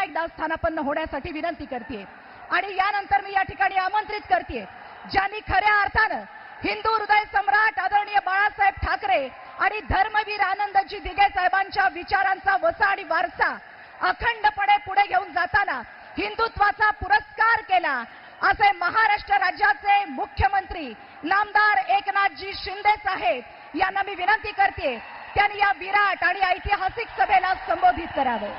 एकदा स्थानापन्न होण्यासाठी विनंती करते आणि यानंतर मी या ठिकाणी आमंत्रित करते ज्यांनी खऱ्या अर्थानं हिंदू हृदय सम्राट आदरणीय बाळासाहेब ठाकरे आणि धर्मवीर आनंदजी दिघे साहेबांच्या विचारांचा वसा आणि वारसा अखंडपणे पुढे घेऊन जाताना हिंदुत्वाचा पुरस्कार केला असे महाराष्ट्र राज्याचे मुख्यमंत्री नामदार एकनाथजी शिंदे साहेब यांना मी विनंती करते त्यांनी या विराट आणि ऐतिहासिक सभेला संबोधित करावे.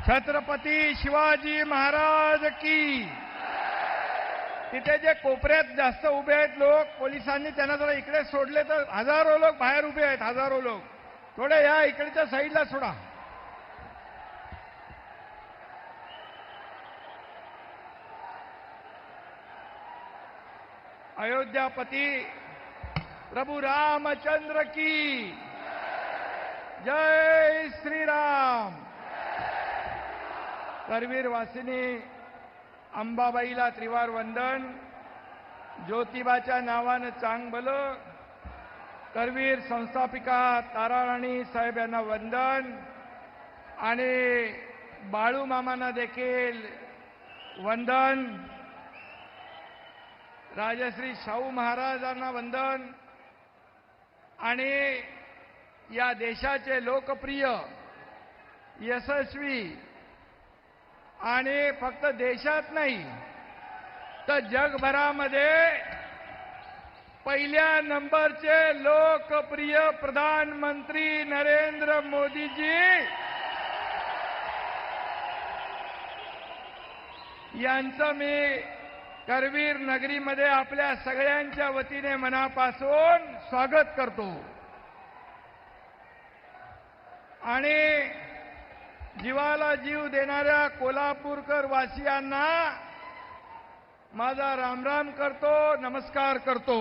छत्रपती शिवाजी महाराज की. तिथे जे कोपऱ्यात जास्त उभे आहेत लोक, पोलिसांनी त्यांना जरा इकडे सोडले तर हजारो लोक बाहेर उभे आहेत. हजारो लोक थोडे या इकडच्या साईडला सोडा. अयोध्यापती प्रभु रामचंद्र की जय श्रीराम. करवीर वासिनी अंबाबाईला त्रिवार वंदन. ज्योतिबाच्या नावानं चांग भलं. करवीर संस्थापिका ताराराणी साहेब यांना वंदन आणि बाळू मामांना देखील वंदन. राजश्री शाहू महाराजांना वंदन आणि या देशाचे लोकप्रिय यशस्वी आणि फक्त देशात नाही तर जगभरामध्ये पहिल्या नंबरचे लोकप्रिय प्रधानमंत्री नरेंद्र मोदीजी यांचं मी करवीर नगरीमध्ये आपल्या सगळ्यांच्या वतीने मनापासून स्वागत करतो आणि जीवाला जीव देणाऱ्या कोल्हापूरकर वासियांना माझा रामराम करतो, नमस्कार करतो.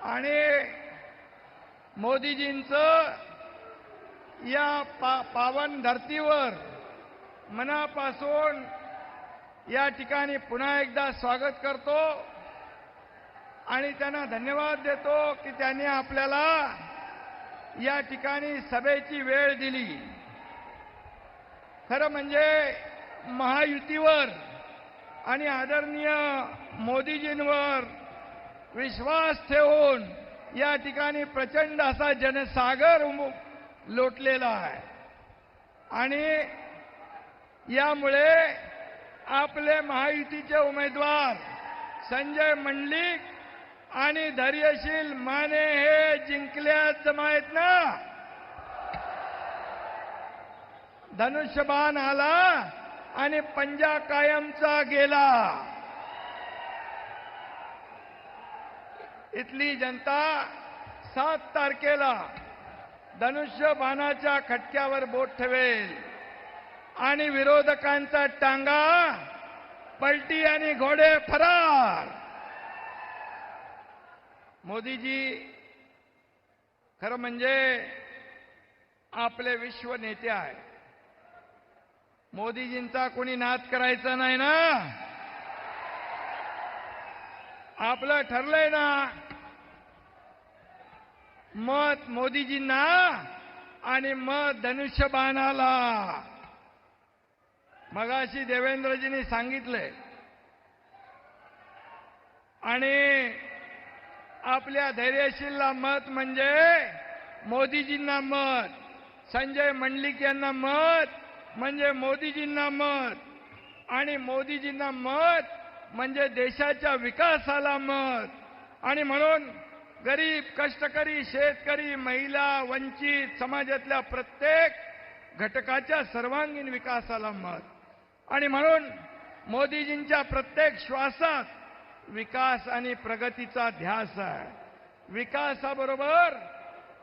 आणि मोदीजींचं या पावन धरतीवर मनापासून या ठिकाणी पुन्हा एकदा स्वागत करतो आणि त्यांना धन्यवाद देतो की त्यांनी आपल्याला या ठिकाणी सभेची वेळ दिली. खरं म्हणजे महायुतीवर आणि आदरणीय मोदीजींवर विश्वास ठेवून या ठिकाणी प्रचंड असा जनसागर लोटलेला आहे आणि यामुळे आपले महायुतीचे उमेदवार संजय मंडलिक आणि धैर्यशील माने हे जिंकल्यात जमा आहेत ना. धनुष्यबाण आला आणि पंजा कायमचा गेला. इथली जनता 7 तारखेला धनुष्यबाणाच्या खटक्यावर बोट ठेवेल आणि विरोधकांचा टांगा पलटी आणि घोडे फरार. मोदीजी खरं म्हणजे आपले विश्व नेते आहेत. मोदीजींचा कोणी नाद करायचा नाही ना. आपलं ठरलंय ना. मत मोदीजींना आणि मत धनुष्यबाणाला. मगाशी देवेंद्रजींनी सांगितलंय आणि आपल्या धैर्यशीलला मत म्हणजे मोदीजींना मत, संजय मंडलिक यांना मत म्हणजे मोदीजींना मत आणि मोदीजींना मत म्हणजे देशाच्या विकासाला मत. आणि म्हणून गरीब, कष्टकरी, शेतकरी, महिला, वंचित समाजातल्या प्रत्येक घटकाच्या सर्वांगीण विकासाला मत. आणि म्हणून मोदीजींच्या प्रत्येक श्वासात विकास आणि प्रगतीचा ध्यास आहे. विकासाबरोबर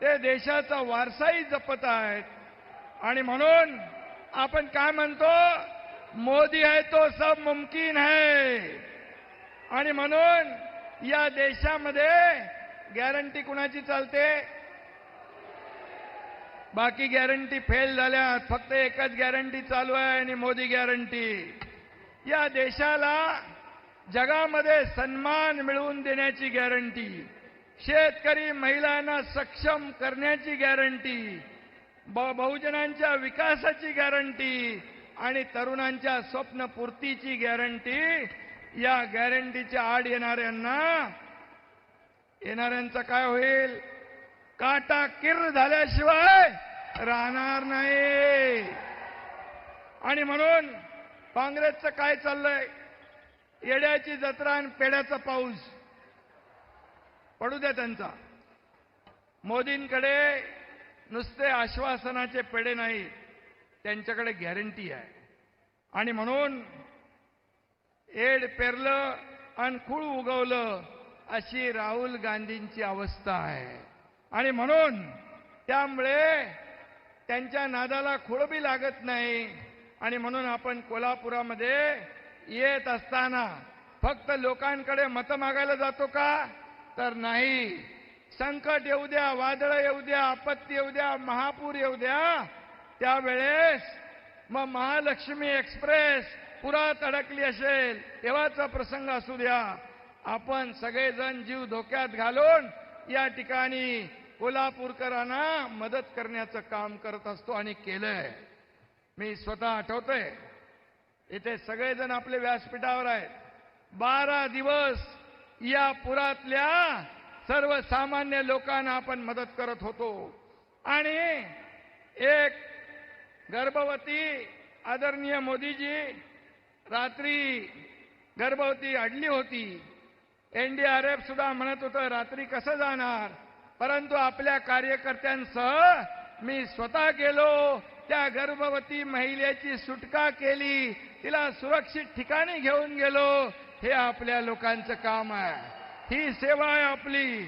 ते देशाचा वारसाही जपत आहेत. आणि म्हणून आपण काय म्हणतो, मोदी है तो सब मुमकिन है. आणि म्हणून या देशामध्ये गॅरंटी कुणाची चालते? बाकी गॅरंटी फेल झाल्यात. फक्त एकच गॅरंटी चालू आहे आणि मोदी गॅरंटी. या देशाला जगामध्ये सन्मान मिळवून देण्याची गॅरंटी, शेतकरी महिलांना सक्षम करण्याची गॅरंटी, बहुजनांच्या विकासाची गॅरंटी आणि तरुणांच्या स्वप्नपूर्तीची गॅरंटी. या गॅरंटीच्या आड येणाऱ्यांचं काय होईल? काटा किर्र झाल्याशिवाय राहणार नाही. आणि म्हणून काँग्रेसचं काय चाललंय? येड्याची जत्रा आणि पेड्याचा पाऊस पडू द्या त्यांचा. मोदींकडे नुसते आश्वासनाचे पेढे नाही, त्यांच्याकडे गॅरंटी आहे. आणि म्हणून एड पेरलं आणि खूळ उगवलं अशी राहुल गांधींची अवस्था आहे. आणि म्हणून त्यामुळे त्यांच्या नादाला खूळबी लागत नाही. आणि म्हणून आपण कोल्हापुरामध्ये येत असताना फक्त लोकांकडे मतं मागायला जातो का? तर नाही. संकट येऊ द्या, वादळ येऊ द्या, आपत्ती येऊ द्या, महापूर येऊ द्या, त्यावेळेस मग महालक्ष्मी एक्सप्रेस पुरात अडकली असेल तेव्हाचा प्रसंग असू द्या, आपण सगळेजण जीव धोक्यात घालून या ठिकाणी कोल्हापूरकरांना मदत करण्याचं काम करत असतो आणि केलंय. मी स्वतः आठवतोय, इथे सगळेजण आपले व्यासपीठावर आहेत. 12 दिवस या पुरातल्या सर्वसामान्य लोकांना आपण मदत करत होतो. आणि एक गर्भवती आदरणीय मोदीजी रात्री गर्भवती अडली होती. एनडीआरएफ सुद्धा म्हणत होतं रात्री कसं जाणार, परंतु आपल्या कार्यकर्त्यांसह मी स्वतः गेलो, त्या गर्भवती महिलेची सुटका केली, तिला सुरक्षित ठिकाणी घेऊन गेलो. हे आपल्या लोकांचं काम आहे, ही सेवा आहे आपली.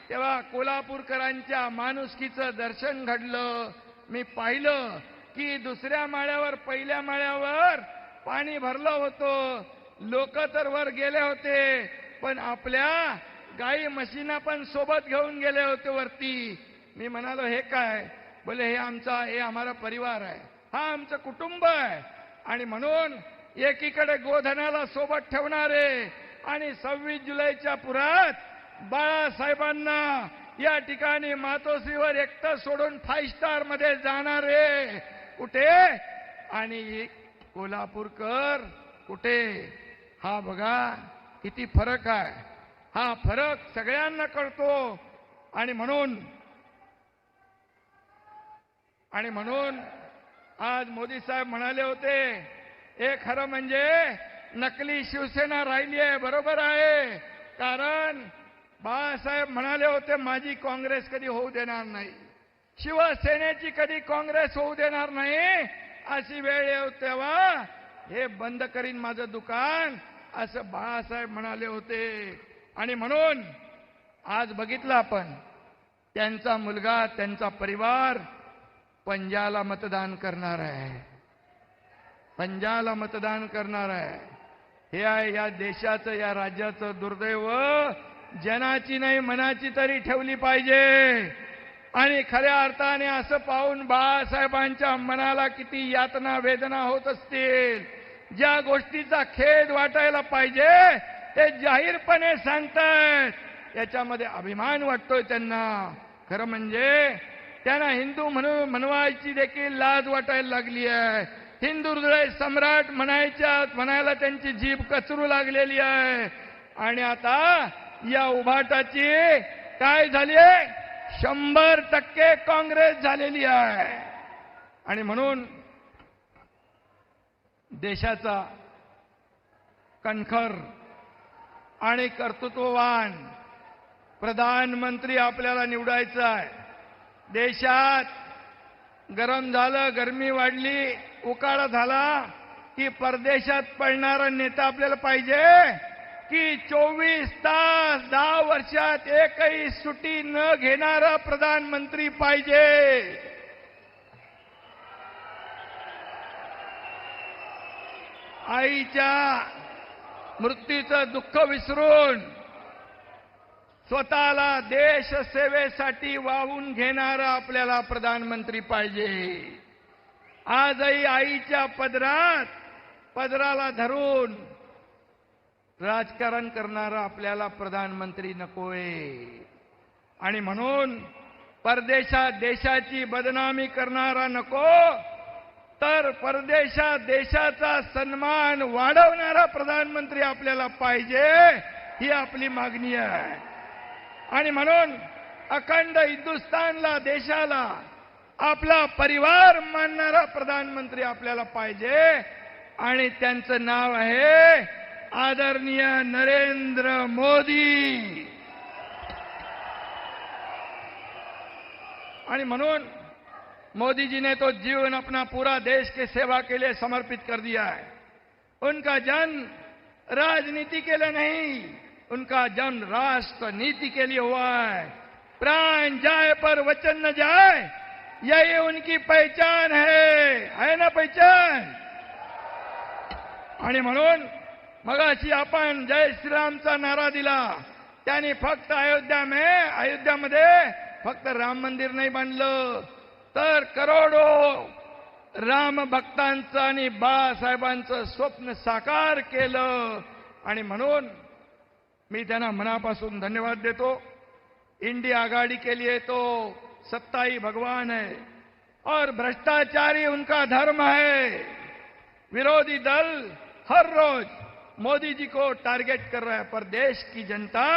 तेव्हा कोल्हापूरकरांच्या माणुसकीचं दर्शन घडलं. मी पाहिलं की दुसऱ्या माळ्यावर पहिल्या माळ्यावर पाणी भरलं होतं, लोक तर वर गेले होते, पण आपल्या गाई म्हशींना पण सोबत घेऊन गेले होते वरती. मी म्हणालो हे काय? बोले हे हमारा परिवार आहे, हा आमचं कुटुंब आहे. आणि म्हणून एकीकडे गोधनाला सोबत ठेवणारे आणि 26 जुलैच्या पुरात बाळासाहेबांना या ठिकाणी मातोश्रीवर एकटं सोडून 5 स्टार मध्ये जाणारे कुठे आणि कोल्हापूरकर कुठे? हा बघा किती फरक आहे. हा फरक सगळ्यांना कळतो. आणि म्हणून आज मोदी साहेब म्हणाले होते, हे खरं म्हणजे नकली शिवसेना राहिली आहे. बरोबर आहे, कारण बाळासाहेब म्हणाले होते माझी काँग्रेस कधी होऊ देणार नाही, शिवसेनेची कधी काँग्रेस होऊ देणार नाही. अशी वेळ येऊ तेव्हा हे बंद करीन माझं दुकान, असं बाळासाहेब म्हणाले होते. आणि म्हणून आज बघितलं आपण, त्यांचा मुलगा त्यांचा परिवार पंजाला मतदान करणार आहे, पंजाला मतदान करणार आहे. हे आहे या देशाचं, या राज्याचं दुर्दैव. जनाची नाही मनाची तरी ठेवली पाहिजे. आणि खऱ्या अर्थाने असं पाहून बाळासाहेबांच्या मनाला किती यातना वेदना होत असतील. ज्या गोष्टीचा खेद वाटायला पाहिजे ते जाहीरपणे सांगतायत, याच्यामध्ये अभिमान वाटतोय त्यांना. खरं म्हणजे त्यांना हिंदू म्हणवायची देखील लाज वाटायला लागली आहे. हिंदू हृदय सम्राट म्हणायला त्यांची जीभ कचरू लागलेली आहे. आणि आता या उभाटाची काय झाली आहे? 100% काँग्रेस झालेली आहे. आणि म्हणून देशाचा कणखर आणि कर्तृत्ववान प्रधानमंत्री आपल्याला निवडायचा आहे. देशात गरम झालं, गरमी वाढली, उकाडा झाला की परदेशात पडणारा नेता आपल्याला पाहिजे की 24 तास 10 वर्षात एकही सुट्टी न घेणारा प्रधानमंत्री पाहिजे. आईच्या मृत्यूचं दुःख विसरून स्वतःला देश सेवेसाठी वाहून घेणारा आपल्याला प्रधानमंत्री पाहिजे. आजही आईच्या पदराला धरून राजकारण करणारा आपल्याला प्रधानमंत्री नकोय. आणि म्हणून परदेशात देशाची बदनामी करणारा नको, तर परदेशात देशाचा सन्मान वाढवणारा प्रधानमंत्री आपल्याला पाहिजे, ही आपली मागणी आहे. आणि म्हणून अखंड हिंदुस्थानला, देशाला आपला परिवार मानणारा प्रधानमंत्री आपल्याला पाहिजे. आणि त्यांचं नाव आहे आदरणीय नरेंद्र मोदी. आणि म्हणून मोदी जी ने तो जीवन अपना पूरा देश के सेवा के लिए समर्पित कर दिया है. उनका जन्म राजनीति के लिए नहीं, उनका जन्म राष्ट्र नीति के लिए हुआ है. प्राण जाए पर वचन न जाए, यही उनकी पहचान है ना पहचान. आणि म्हणून मगाशी आपण जय श्रीरामचा नारा दिला. त्यांनी फक्त अयोध्यामध्ये फक्त राम मंदिर नाही बांधलं, तर करोडो राम भक्तांचं आणि बाळासाहेबांचं स्वप्न साकार केलं. आणि म्हणून मी त्यांना मनापासून धन्यवाद देतो. इंडिया आघाड़ी के लिए तो सत्ता ही भगवान है और भ्रष्टाचारी उनका धर्म है. विरोधी दल हर रोज मोदी जी को टारगेट कर रहा है, पर देश की जनता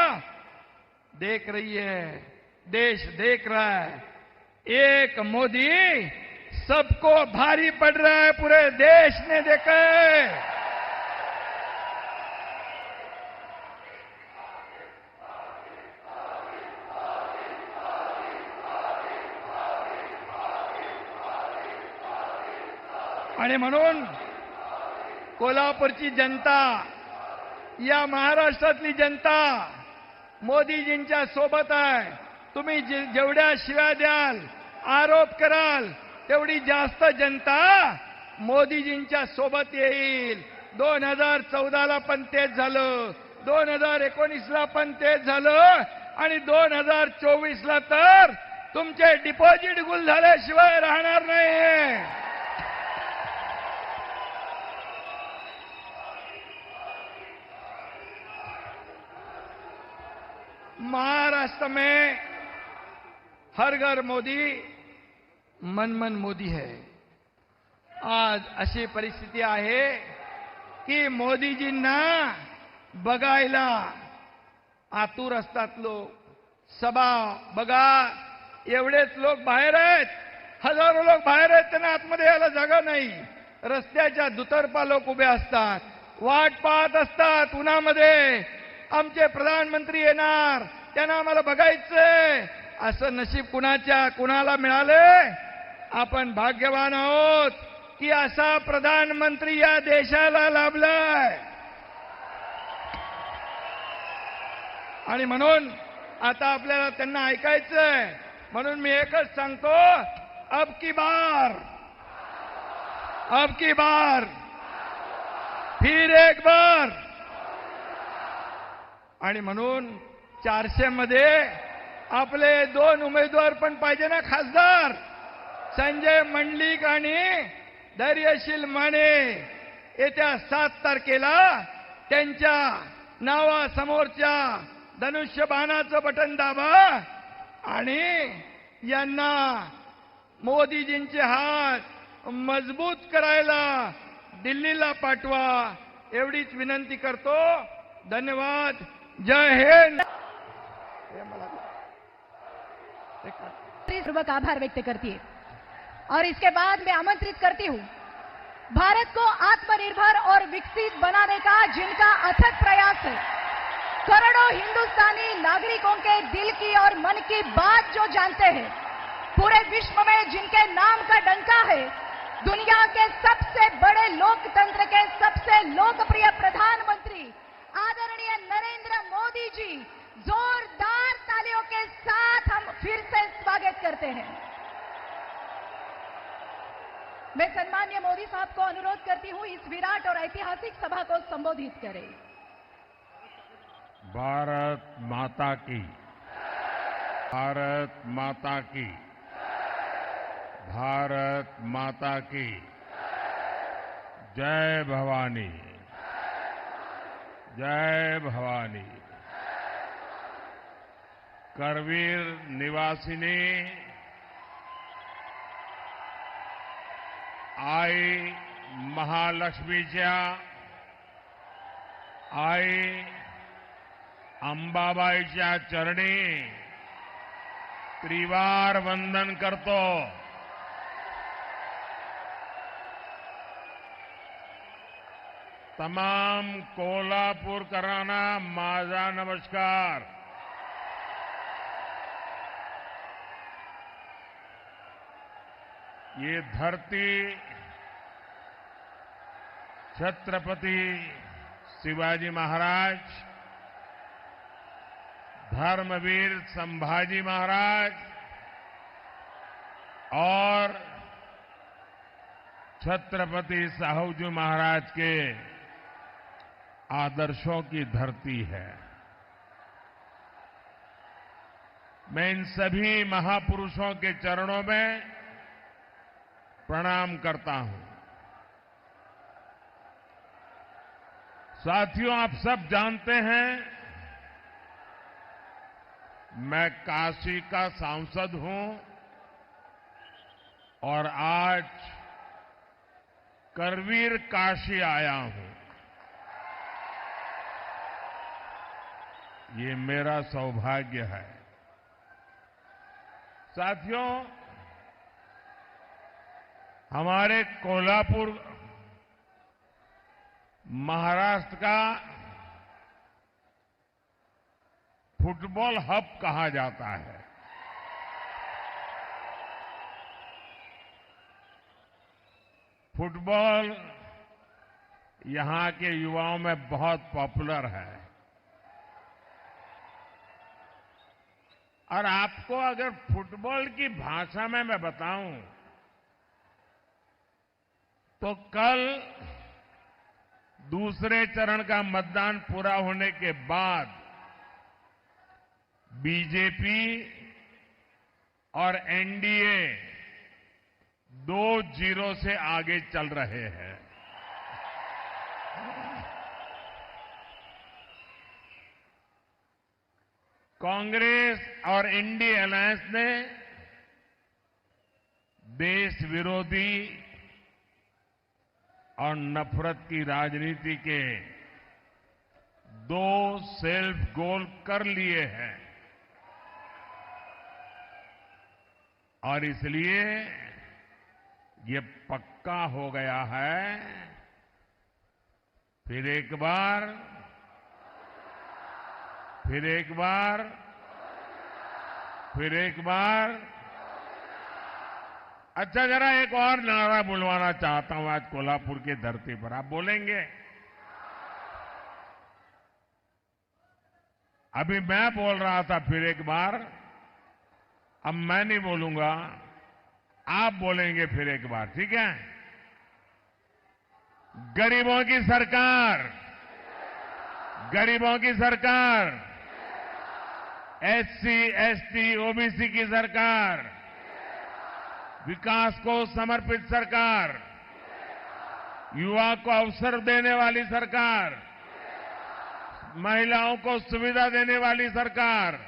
देख रही है, देश देख रहा है. एक मोदी सबको भारी पड़ रहा है, पूरे देश ने देखा है. आणि म्हणून कोल्हापूरची जनता, या महाराष्ट्रातली जनता मोदीजींच्या सोबत आहे. तुम्ही जेवढ्या शिव्या द्याल, आरोप कराल, तेवढी जास्त जनता मोदीजींच्या सोबत येईल. 2014ला पण तेच झालं, 2019ला पण तेच झालं, आणि 2024ला तर तुमचे डिपॉझिट गुल झाल्याशिवाय राहणार नाही. महाराष्ट्र में हर घर मोदी, मन मन मोदी है. आज अशी परिस्थिती आहे की मोदीजींना बघायला आतुर असतात लोक. सभा बघा, एवढेच लोक बाहेर आहेत, हजारो लोक बाहेर आहेत, त्यांना आतमध्ये यायला जागा नाही. रस्त्याच्या दुतर्फा लोक उभे असतात, वाट पाहत असतात उन्हामध्ये. आमचे प्रधानमंत्री येणार, त्यांना आम्हाला बघायचंय. असं नशीब कुणाला मिळाले. आपण भाग्यवान आहोत की असा प्रधानमंत्री या देशाला लाभलाय. आणि म्हणून आता आपल्याला त्यांना ऐकायचंय. म्हणून मी एकच सांगतो, अब की बार फिर एक बार. आणि म्हणून 400 मध्ये आपले 2 उमेदवार पण पाहिजे ना खासदार, संजय मंडलिक आणि धैर्यशील माने. येत्या 7 तारखेला त्यांच्या नावासमोरच्या धनुष्यबाणाचं बटन दाबा आणि यांना मोदीजींचे हात मजबूत करायला दिल्लीला पाठवा, एवढीच विनंती करतो. धन्यवाद. जय हिंद. पूर्वक आभार व्यक्त करती है. और इसके बाद मैं आमंत्रित करती हूं भारत को आत्मनिर्भर और विकसित बनाने का जिनका अथक प्रयास है, करोड़ों हिंदुस्तानी नागरिकों के दिल की और मन की बात जो जानते हैं, पूरे विश्व में जिनके नाम का डंका है, दुनिया के सबसे बड़े लोकतंत्र के सबसे लोकप्रिय प्रधानमंत्री आदरणीय नरेंद्र मोदी जी, जोरदार तालियों के साथ हम फिर से स्वागत करते हैं. मैं सम्माननीय मोदी साहब को अनुरोध करती हूं इस विराट और ऐतिहासिक सभा को संबोधित करें. भारत माता की, भारत माता की, भारत माता की जय भवानी, जय भवानी। करवीर निवासिनी आई महालक्ष्मीच्या आई अंबाबाईच्या चरणी त्रिवार वंदन करतो। तमाम कोल्हापूरकरांना माझा नमस्कार। ये धरती छत्रपति शिवाजी महाराज, धर्मवीर संभाजी महाराज और छत्रपति साहूजी महाराज के आदर्शों की धरती है। मैं इन सभी महापुरुषों के चरणों में प्रणाम करता हूं। साथियों, आप सब जानते हैं मैं काशी का सांसद हूं और आज करवीर काशी आया हूं। ये मेरा सौभाग्य है। साथियों, हमारे कोल्हापुर महाराष्ट्र का फुटबॉल हब कहा जाता है। फुटबॉल यहां के युवाओं में बहुत पॉपुलर है और आपको अगर फुटबॉल की भाषा में मैं बताऊं तो कल दूसरे चरण का मतदान पूरा होने के बाद बीजेपी और एनडीए 2-0 से आगे चल रहे हैं। कांग्रेस और इंडी अलायंस ने देश विरोधी और नफरत की राजनीति के 2 सेल्फ गोल कर लिए हैं और इसलिए ये पक्का हो गया है फिर एक बार अच्छा, जरा एक और नारा बुलवाना चाहता हूं आज कोल्हापुर की धरती पर। आप बोलेंगे? अभी मैं बोल रहा था फिर एक बार, अब मैं नहीं बोलूंगा, आप बोलेंगे फिर एक बार, ठीक है? गरीबों की सरकार, गरीबों की सरकार, एससी, एसटी, ओबीसी की सरकार, विकास को समर्पित सरकार, युवा को अवसर देने वाली सरकार, महिलाओं को सुविधा देने वाली सरकार।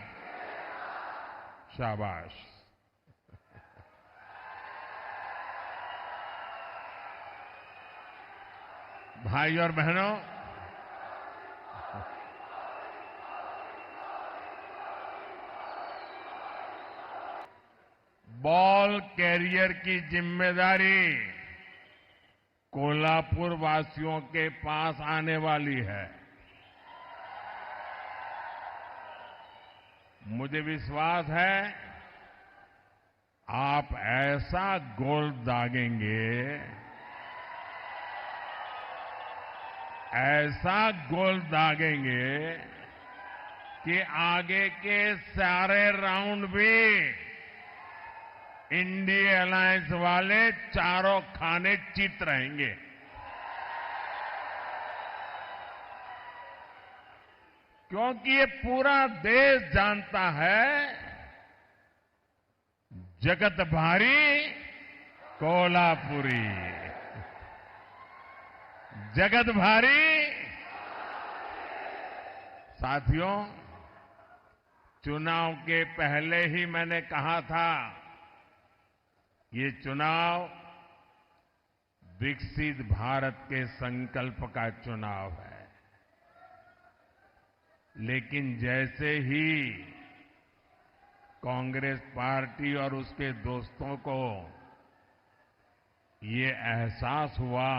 शाबाश। भाई और बहनों, बॉल कैरियर की जिम्मेदारी कोल्हापुर वासियों के पास आने वाली है। मुझे विश्वास है आप ऐसा गोल दागेंगे, ऐसा गोल दागेंगे कि आगे के सारे राउंड भी इंडिया अलायंस वाले चारों खाने चित रहेंगे। क्योंकि ये पूरा देश जानता है जगत भारी कोल्हापुरी, जगत भारी साथियों, चुनाव के पहले ही मैंने कहा था, ये चुनाव विकसित भारत के संकल्प का चुनाव है। लेकिन जैसे ही कांग्रेस पार्टी और उसके दोस्तों को ये एहसास हुआ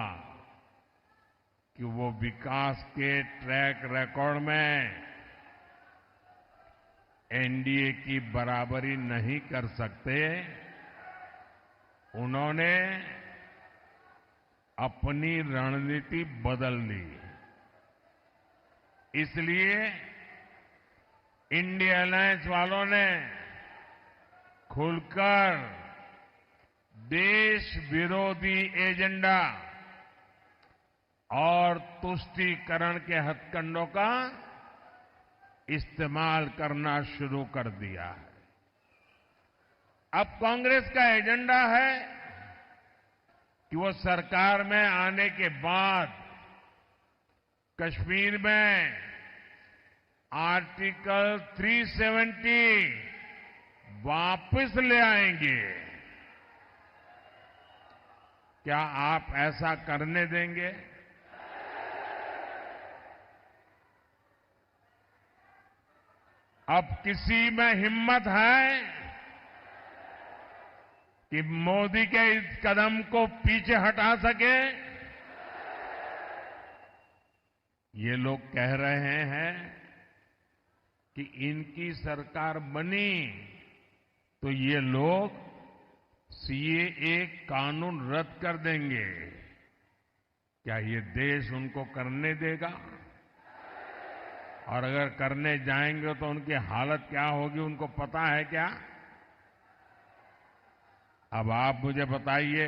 कि वो विकास के ट्रैक रिकॉर्ड में एनडीए की बराबरी नहीं कर सकते, उन्होंने अपनी रणनीति बदल ली। इसलिए इंडिया अलायंस वालों ने खुलकर देश विरोधी एजेंडा और तुष्टीकरण के हथकंडों का इस्तेमाल करना शुरू कर दिया है। अब कांग्रेस का एजेंडा है कि वो सरकार में आने के बाद कश्मीर में आर्टिकल 370 वापस ले आएंगे। क्या आप ऐसा करने देंगे? अब किसी में हिम्मत है कि मोदी के इस कदम को पीछे हटा सके? ये लोग कह रहे हैं कि इनकी सरकार बनी तो ये लोग सीएए कानून रद्द कर देंगे। क्या ये देश उनको करने देगा? और अगर करने जाएंगे तो उनकी हालत क्या होगी, उनको पता है क्या? अब आप मुझे बताइए,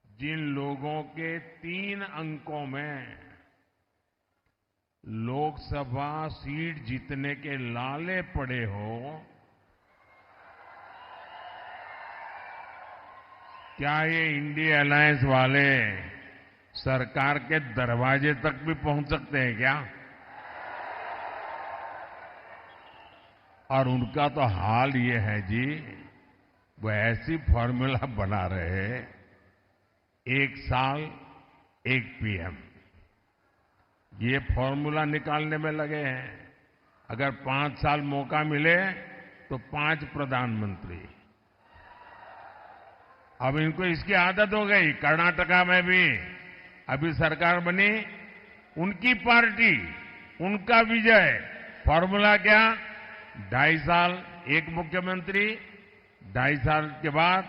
जिन लोगों के 3 अंकों में लोकसभा सीट जीतने के लाले पड़े हो, क्या ये इंडिया अलायंस वाले सरकार के दरवाजे तक भी पहुंच सकते हैं क्या? और उनका तो हाल ये है जी, वो ऐसी फॉर्मूला बना रहे, 1 साल 1 पीएम, ये फॉर्मूला निकालने में लगे हैं। अगर 5 साल मौका मिले तो 5 प्रधानमंत्री। अब इनको इसकी आदत हो गई। कर्नाटका में भी अभी सरकार बनी, उनकी पार्टी, उनका विजय। फॉर्मूला क्या? 2.5 साल 1 मुख्यमंत्री, 2.5 साल के बाद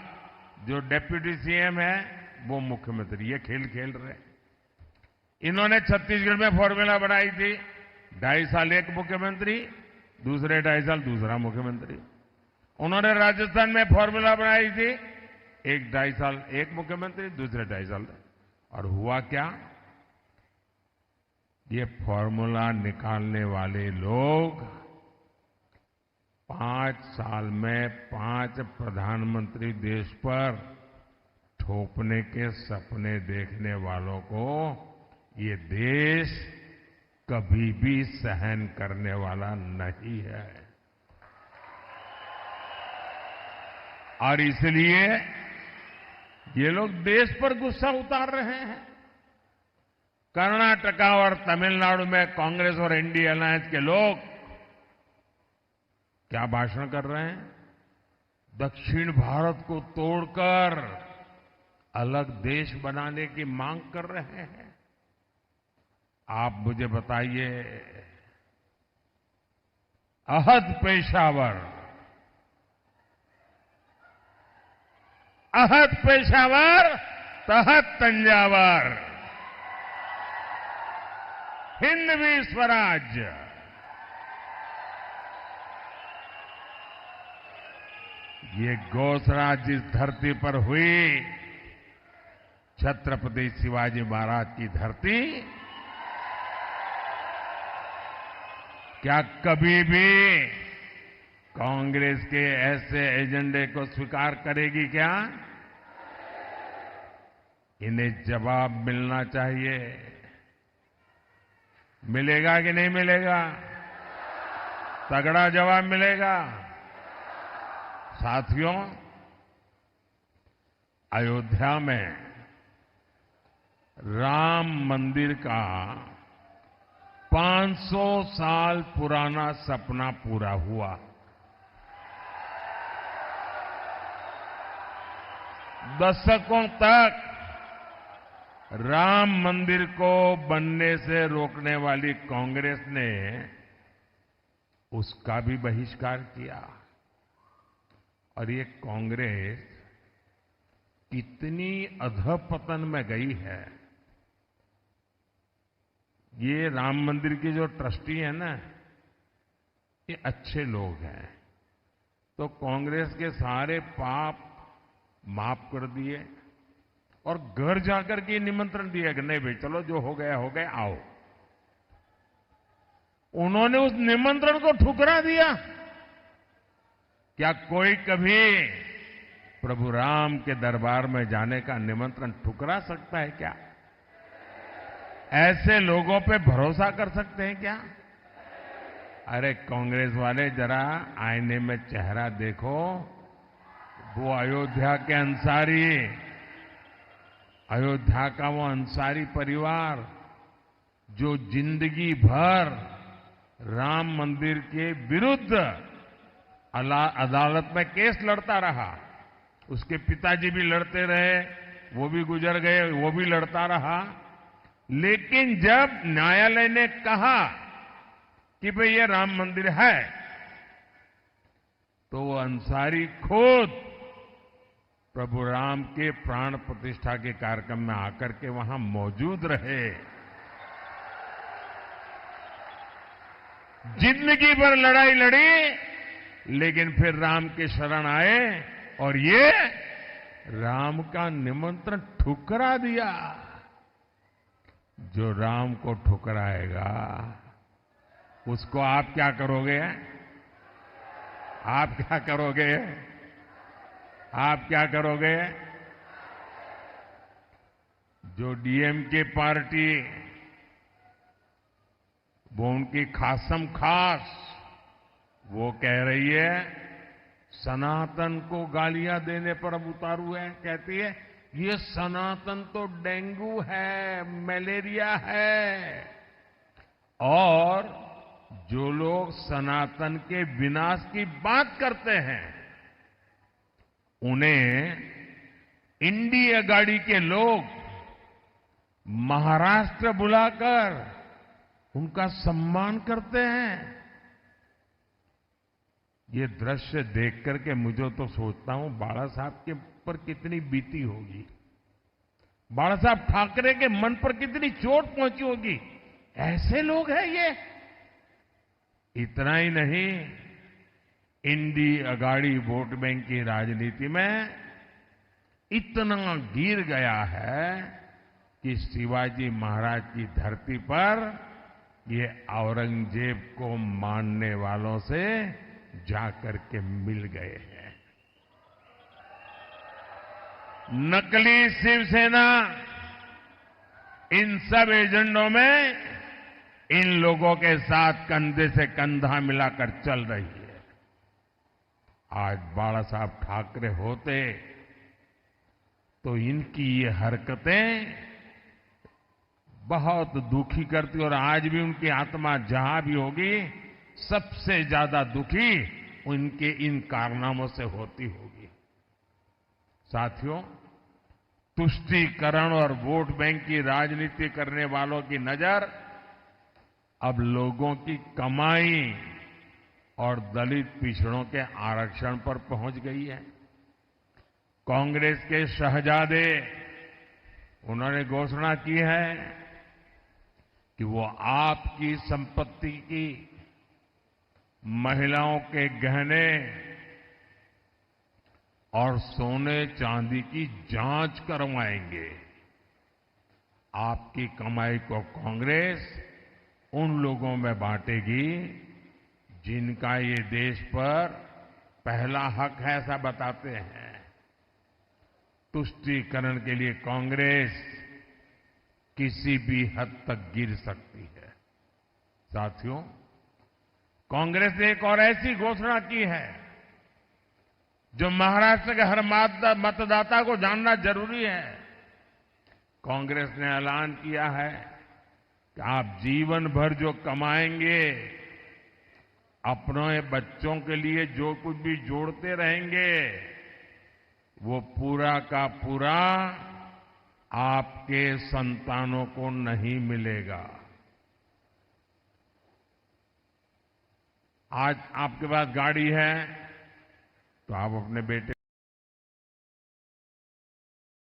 जो डिप्टी सीएम है वो मुख्यमंत्री। ये खेल खेल रहे। इन्होंने छत्तीसगढ़ में फॉर्मूला बनाई थी, 2.5 साल 1 मुख्यमंत्री, दूसरे 2.5 साल दूसरा मुख्यमंत्री। उन्होंने राजस्थान में फॉर्मूला बनाई थी, 2.5 साल 1 मुख्यमंत्री, दूसरे 2.5 साल। और हुआ क्या? ये फॉर्मूला निकालने वाले लोग 5 साल में 5 प्रधानमंत्री देश पर थोपने के सपने देखने वालों को ये देश कभी भी सहन करने वाला नहीं है। और इसलिए ये लोग देश पर गुस्सा उतार रहे हैं। कर्नाटका और तमिलनाडु में कांग्रेस और इंडिया अलायंस के लोग क्या भाषण कर रहे हैं? दक्षिण भारत को तोड़कर अलग देश बनाने की मांग कर रहे हैं। आप मुझे बताइए, अहद पेशावर, अहद पेशावर तहत तंजावर, हिंदवी स्वराज्य। ये घोषणा जिस धरती पर हुई, छत्रपति शिवाजी महाराज की धरती, क्या कभी भी कांग्रेस के ऐसे एजेंडे को स्वीकार करेगी क्या? इन्हें जवाब मिलना चाहिए। मिलेगा कि नहीं मिलेगा? तगड़ा जवाब मिलेगा। साथियों, अयोध्या में राम मंदिर का 500 साल पुराना सपना पूरा हुआ। दशकों तक राम मंदिर को बनने से रोकने वाली कांग्रेस ने उसका भी बहिष्कार किया। और ये कांग्रेस कितनी अधपतन में गई है। ये राम मंदिर के जो ट्रस्टी हैं ना, ये अच्छे लोग हैं, तो कांग्रेस के सारे पाप माफ कर दिए और घर जाकर के निमंत्रण दिया कि नहीं भाई चलो जो हो गया आओ। उन्होंने उस निमंत्रण को ठुकरा दिया। क्या कोई कभी प्रभु राम के दरबार में जाने का निमंत्रण ठुकरा सकता है क्या? ऐसे लोगों पे भरोसा कर सकते हैं क्या? अरे कांग्रेस वाले जरा आईने में चेहरा देखो। वो अयोध्या के अंसारी, अयोध्या का वो अंसारी परिवार जो जिंदगी भर राम मंदिर के विरुद्ध अदालत में केस लड़ता रहा। उसके पिताजी भी लड़ते रहे, वो भी गुजर गए, वो भी लड़ता रहा। लेकिन जब न्यायालय ने कहा कि भाई ये राम मंदिर है, तो वो अंसारी खुद प्रभु राम के प्राण प्रतिष्ठा के कार्यक्रम में आकर के वहां मौजूद रहे। जिंदगी भर लड़ाई लड़ी, लेकिन फिर राम के शरण आए और ये राम का निमंत्रण ठुकरा दिया। जो राम को ठुकराएगा उसको आप क्या करोगे? आप क्या करोगे? आप क्या करोगे? जो डीएमके पार्टी, वो उनकी खासम खास वो कह रही है सनातन को गालियां देने पर अब उतारू है। कहती है ये सनातन तो डेंगू है, मलेरिया है। और जो लोग सनातन के विनाश की बात करते हैं उन्हें इंडिया गाड़ी के लोग महाराष्ट्र बुलाकर उनका सम्मान करते हैं। ये दृश्य देख करके मुझे तो सोचता हूं बाला साहब के पर कितनी बीती होगी, बाला साहब ठाकरे के मन पर कितनी चोट पहुंची होगी। ऐसे लोग हैं ये। इतना ही नहीं, इंडी अगाड़ी वोट बैंक की राजनीति में इतना गिर गया है कि शिवाजी महाराज की धरती पर ये औरंगजेब को मानने वालों से जाकर के मिल गए हैं। नकली शिवसेना इन सब एजेंडों में इन लोगों के साथ कंधे से कंधा मिलाकर चल रही है। आज बाला साहब ठाकरे होते तो इनकी ये हरकतें बहुत दुखी करती और आज भी उनकी आत्मा जहां भी होगी सबसे ज्यादा दुखी उनके इन कारनामों से होती होगी। साथियों, तुष्टीकरण और वोट बैंक की राजनीति करने वालों की नजर अब लोगों की कमाई और दलित पिछड़ों के आरक्षण पर पहुंच गई है। कांग्रेस के शहजादे उन्होंने घोषणा की है कि वो आपकी संपत्ति की, महिलाओं के गहने और सोने चांदी की जांच करवाएंगे। आपकी कमाई को कांग्रेस उन लोगों में बांटेगी जिनका ये देश पर पहला हक है, ऐसा बताते हैं। तुष्टीकरण के लिए कांग्रेस किसी भी हद तक गिर सकती है। साथियों, कांग्रेस ने एक और ऐसी घोषणा की है जो महाराष्ट्र के हर मतदाता को जानना जरूरी है। कांग्रेस ने ऐलान किया है कि आप जीवन भर जो कमाएंगे, अपने बच्चों के लिए जो कुछ भी जोड़ते रहेंगे, वो पूरा का पूरा आपके संतानों को नहीं मिलेगा। आज आपके पास गाड़ी है तो आप अपने बेटे